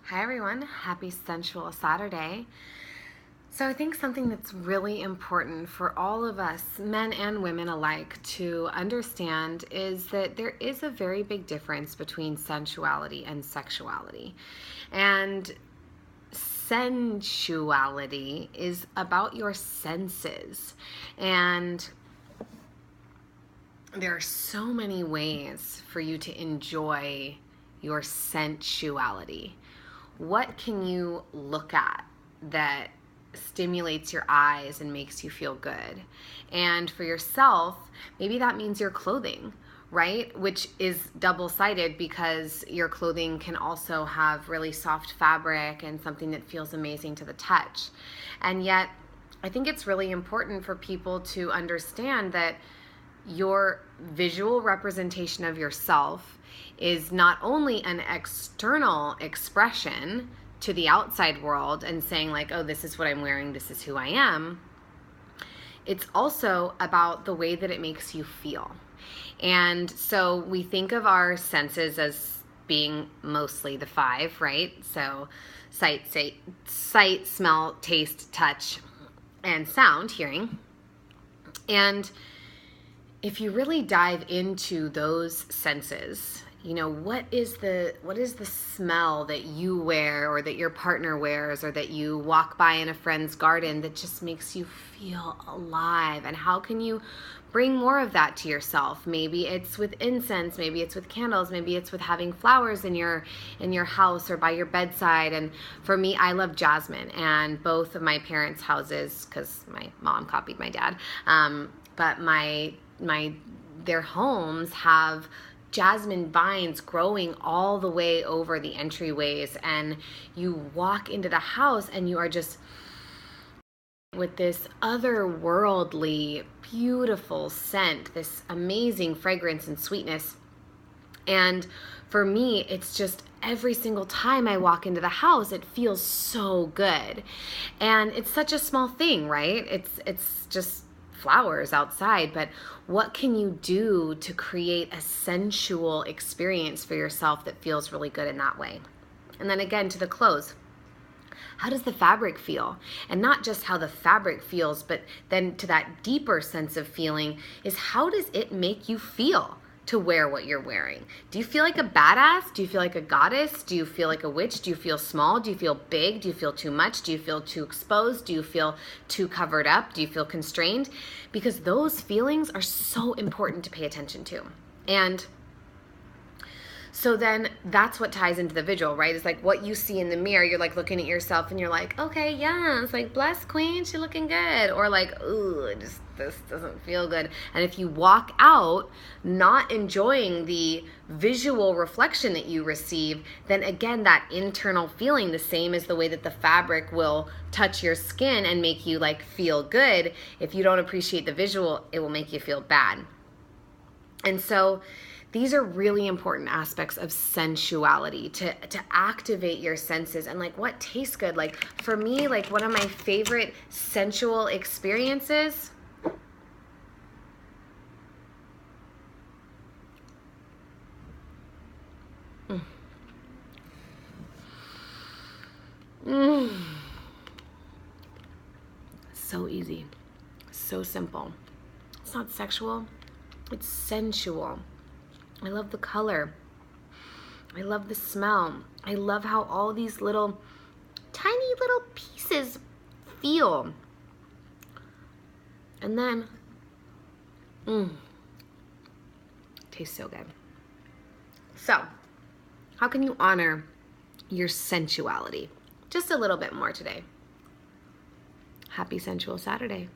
Hi everyone, happy Sensual Saturday. So I think something that's really important for all of us, men and women alike, to understand is that there is a very big difference between sensuality and sexuality. And sensuality is about your senses. And there are so many ways for you to enjoy your sensuality. What can you look at that stimulates your eyes and makes you feel good? And for yourself, maybe that means your clothing, right? Which is double-sided because your clothing can also have really soft fabric and something that feels amazing to the touch. And yet, I think it's really important for people to understand that your visual representation of yourself is not only an external expression to the outside world and saying like, oh, this is what I'm wearing, this is who I am. It's also about the way that it makes you feel. And so we think of our senses as being mostly the five, right? So sight, smell, taste, touch, and sound, hearing. And if you really dive into those senses, what is the smell that you wear or that your partner wears or that you walk by in a friend's garden that just makes you feel alive? And how can you bring more of that to yourself? Maybe it's with incense, maybe it's with candles, maybe it's with having flowers in your house or by your bedside. And for me, I love jasmine, and both of my parents' houses, because my mom copied my dad, but their homes have jasmine vines growing all the way over the entryways, and you walk into the house and you are just with this otherworldly, beautiful scent, this amazing fragrance and sweetness. And for me, it's just every single time I walk into the house, it feels so good. And it's such a small thing, right? It's just flowers outside, but what can you do to create a sensual experience for yourself that feels really good in that way? And then again, to the clothes. How does the fabric feel? And not just how the fabric feels, but then to that deeper sense of feeling is how does it make you feel to wear what you're wearing? Do you feel like a badass? Do you feel like a goddess? Do you feel like a witch? Do you feel small? Do you feel big? Do you feel too much? Do you feel too exposed? Do you feel too covered up? Do you feel constrained? Because those feelings are so important to pay attention to. And so then that's what ties into the visual, right? It's like what you see in the mirror. You're like looking at yourself and you're like, okay, yeah, it's like, bless queen, she's looking good. Or like, ooh, this doesn't feel good. And if you walk out not enjoying the visual reflection that you receive, then again, that internal feeling, the same as the way that the fabric will touch your skin and make you like feel good, if you don't appreciate the visual, it will make you feel bad. And so these are really important aspects of sensuality, to activate your senses and like what tastes good. Like for me, like one of my favorite sensual experiences so easy, so simple. It's not sexual, it's sensual. I love the color. I love the smell. I love how all these little, tiny little pieces feel. And then, tastes so good. So, how can you honor your sensuality just a little bit more today? Happy Sensual Saturday.